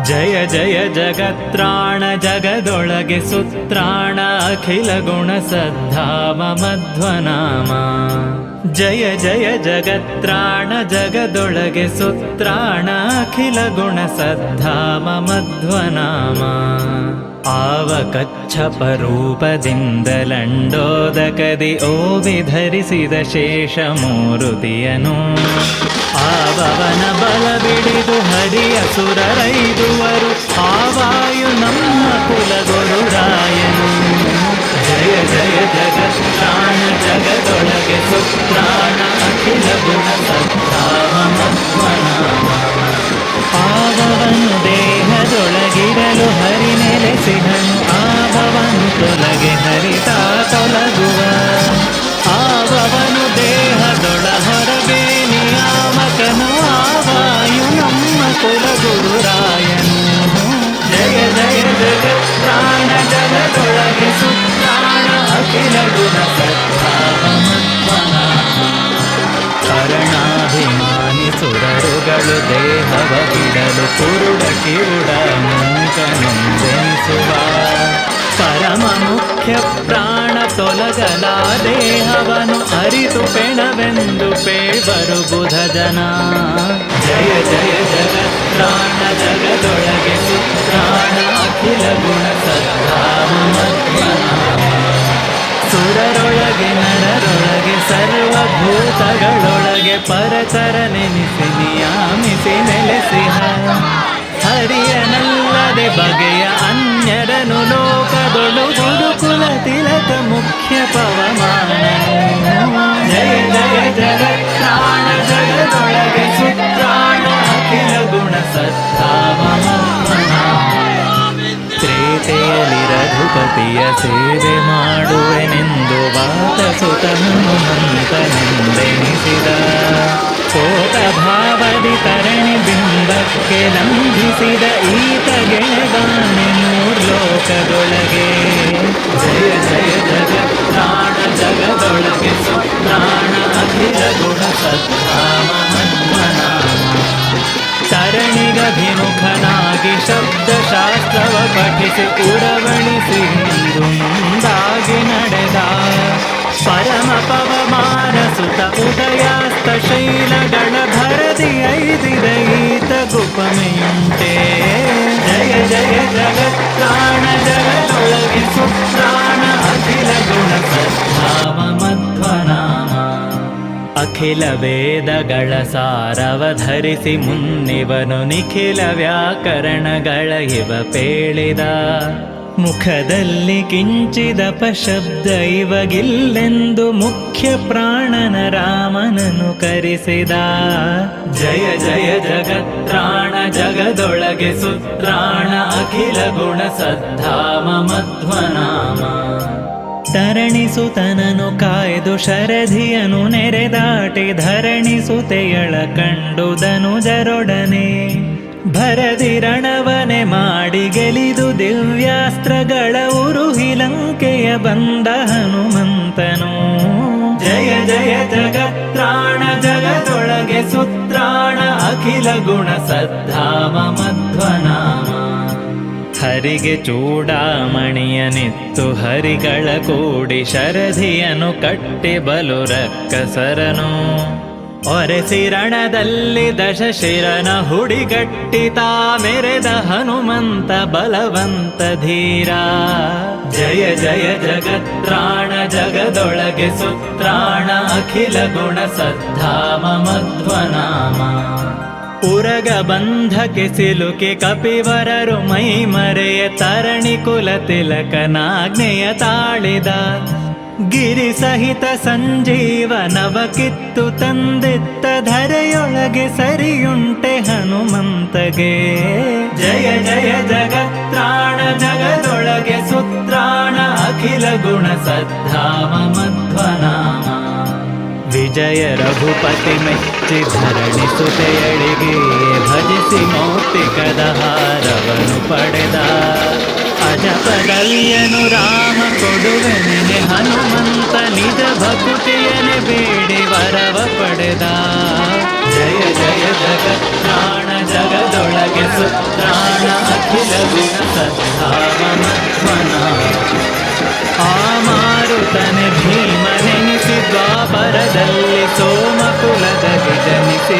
ಜಯ ಜಯ ಜಗತ್ರಾಣ ಜಗದೊಳಗೆ ಸುತ್ರಾಣ ಅಖಿಲ ಗುಣ ಸದ್ಧಾಮ ಮಧ್ವನಾಮ. ಜಯ ಜಯ ಜಗತ್ರಾಣ ಜಗದೊಳಗೆ ಸುತ್ರಾಣ ಅಖಿಲ ಗುಣ ಸದ್ಧಾಮ ಮಧ್ವನಾಮ. ಆವ ಕಚ್ಚಪ ರೂಪದಿಂದಲಂಡೋದಕದಿ ಓವಿ ಧರಿಸಿದ ಶೇಷ ಮೂರುತಿಯನು. ಆವವನ ಬಲ ಬಿಡಿದು ಹರಿಯ ಸುರರೈದುವರು ಆವಾಯು ನಮ್ಮ ಕುಲಗುರುರಾಯನು. ಜಯ ಜಯ ಜಗತ್ರಾಣ ಜಗದೊಳಗೆ ಸುತ್ರಾಣ ಅಖಿಲ ಗುಣ ಸದ್ಧಾಮ ಮಧ್ವನಾಮ. ಆವವನು ದೇಹದೊಳಗಿರಲು ಹರಿ ನೆಲೆಸಿದನು, ಆವವನು ತೊಲಗೆ ಹರಿತ ತೊಲಗುವ. ಆವವನು ದೇಹದೊಳ ಹೊರಗೆ ನಿಯಾಮಕನು, ಆವಾಯು ನಮ್ಮ ಕುಲಗುರುರಾಯನು. ಜಯ ಜಯ ಜಗತ್ರಾಣ ಜಗದೊಳಗೆ ಸುತ್ರಾಣ ಅಖಿಲ ಗುಣ ಸದ್ಧಾಮ ಮಧ್ವನಾಮ. ಕರಣಾಭಿಮಾನಿ ಸುರರುಗಳು ದೇಹವ ಬಿಡಲು ಕುರುಡ ಕಿರುಡ ಮೂಕನೆಂದೆನಿಸುವ. ಪರಮ ಮುಖ್ಯ ಪ್ರಾಣ ತೊಲಗಲ ದೇಹವನು ಅರಿತು ಪೆಣವೆಂದು ಪೇಳ್ಬರು ಬುಧ ಜನ. ಜಯ ಜಯ ಜಗತ್ರಾಣ ಜಗದೊಳಗೆ ಸುತ್ರಾಣ ಅಖಿಲ ಗುಣ ಸದ್ಧಾಮ ಮಧ್ವನಾಮ. ಸುರರೊಳಗೆ ನರರೊಳಗೆ ಸರ್ವಭೂತಗಳೊಳಗೆ ಪರತರ ನೆನೆಸಿ ನಿಯಾಮಿಸಿ ನೆಲೆಸಿಹ. ಹರಿಯನಲ್ಲದೆ ಬಗೆಯ ಅನ್ಯರನು ಲೋಕದೊಳು ಗುರುಕುಲ ತಿಲಕ ಮುಖ್ಯ ಪವಮಾನನು. ಜಯ ಜಯ ಜಗತ್ರಾಣ ಜಗದೊಳಗೆ ಸುತ್ರಾಣ ಅಖಿಲ ಗುಣ ಸದ್ಧಾಮ ಮಧ್ವನಾಮ. ತ್ರೇತೆಯಲ್ಲಿ ರಘುಪತಿಯ ಸೇವೆ ಮಾಡುವೆನೆಂದು ವಾತಸುತ ಹನುಮಂತನೆಂದೆನಿಸಿದ. ಕೋಟ ಭಾವದಿ ತರಣಿ ಬಿಂಬಕ್ಕೆ ಲಂಘಿಸಿದ ಈತ ಗೆಳೆದಾನೆ ಮೂರ್ಲೋಕದೊಳಗೆ. ಜಯ ಜಯ ಜಗತ್ರಾಣ ಜಗದೊಳಗೆ ಸುತ್ರಾಣ ಅಖಿಲ ಗುಣ ಸದ್ಧಾಮ ಮಧ್ವನಾಮ. ತರಣಿಗಭಿಮುಖನಾಗಿ ಶಬ್ದಶಾಸ್ತ್ರವ ಪಠಿಸಿ ಉಡವಣಿಸಿ ಹಿಂದು ಮುಂದಾಗಿ ನಡೆದ. ಪರಮ ಪವಮಾನ ಸುತ ಉದಯಾಸ್ತ ಶೈಲಗಳ ಭರದಿ ಐದಿದ ಈತ ಗುಪಮೆಯುಂಟೆ. ಜಯ ಜಯ ಜಗತ್ರಾಣ ಜಗದೊಳಗೆ ಸುತ್ರಾಣ ಅಖಿಲ ಗುಣ ಸದ್ಧಾಮ ಮಧ್ವನಾಮ. ಅಖಿಲ ವೇದಗಳ ಸಾರವ ಧರಿಸಿ ಮುನ್ನಿವನು ನಿಖಿಲ ವ್ಯಾಕರಣಗಳ ಇವ ಪೇಳಿದ. ಮುಖದಲ್ಲಿ ಕಿಂಚಿದಪ ಶಬ್ದ ಇವಗಿಲ್ಲೆಂದು ಮುಖ್ಯ ಪ್ರಾಣನ ರಾಮನನು ಕರೆಸಿದ. ಜಯ ಜಯ ಜಗತ್ರಾಣ ಜಗದೊಳಗೆ ಸುತ್ರಾಣ ಅಖಿಲ ಗುಣ ಸದ್ಧಾಮ ಮಧ್ವನಾಮ. ತರಣಿಸುತನನು ಕಾಯ್ದು ಶರಧಿಯನು ನೆರೆದಾಟಿ ಧರಣಿಸುತೆಯಳ ಕಂಡುದನು ಜರೊಡನೆ. ಭರದಿ ರಣವನೆ ಮಾಡಿ ಗೆಲಿದು ದಿವ್ಯಾಸ್ತ್ರಗಳ ಉರುಹಿ ಲಂಕೆಯ ಬಂದ ಹನುಮಂತನು. ಜಯ ಜಯ ಜಗತ್ರಾಣ ಜಗದೊಳಗೆ ಸುತ್ರಾಣ ಅಖಿಲ ಗುಣ ಸದ್ಧಾಮ ಮಧ್ವನಾಮ. ಹರಿಗೆ ಚೂಡಾಮಣಿಯನಿತ್ತು ಹರಿಗಳ ಕೂಡಿ ಶರಧಿಯನು ಕಟ್ಟಿ ಬಲು ರಕ್ಕಸರನು. ಒರೆಸಿರಣದಲ್ಲಿ ದಶಶಿರನ ಹುಡಿಗಟ್ಟಿತ ಮೆರೆದ ಹನುಮಂತ ಬಲವಂತ ಧೀರ. ಜಯ ಜಯ ಜಗತ್ರಾಣ ಜಗದೊಳಗೆ ಸುತ್ರಾಣ ಅಖಿಲ ಗುಣ ಸದ್ಧಾಮ ಮಧ್ವನಾಮ. ಉರಗ ಬಂಧಕ್ಕೆ ಸಿಲುಕೆ ಕಪಿವರರು ಮೈ ಮರೆಯ ತರಣಿ ಕುಲ ತಿಲಕನಾಜ್ಞೆಯ ತಾಳಿದ. ಗಿರಿ ಸಹಿತ ಸಂಜೀವನವ ಕಿತ್ತು ತಂದಿತ್ತ ಧರೆಯೊಳಗೆ ಸರಿಯುಂಟೆ ಹನುಮಂತಗೆ. ಜಯ ಜಯ ಜಗತ್ರಾಣ ಜಗದೊಳಗೆ ಸುತ್ರಾಣ ಅಖಿಲ ಗುಣ ಸದ್ಧಾಮ ಮಧ್ವನಾಮ. ವಿಜಯ ರಘುಪತಿ ಮೆಚ್ಚಿ ಧರಣಿ ಸುತೆಯಳಿಗೆ ಭಜಿಸಿ ಮೌಕ್ತಿಕದ ಹಾರವನು ಪಡೆದ. ಅಜಪದಲ್ಯನು ರಾಮ ಕೊಡುವೆನೆ ಹನುಮಂತ ನಿಜ ಭಕುತಿಯನೆ ಬೇಡಿ ವರವ ಪಡೆದ. ಜಯ ಜಯ ಜಗತ್ರಾಣ ಜಗದೊಳಗೆ ಸುತ್ರಾಣ ಅಖಿಲ ಗುಣ ಸದ್ಧಾಮ ಮಧ್ವನ ಆ ಮಾರುತನೆ ಭೀಮನೆನಿಸಿ ದ್ವಾಪರದಲ್ಲಿ ಸೋಮಕುಲದಲ್ಲಿ ಜನಿಸಿ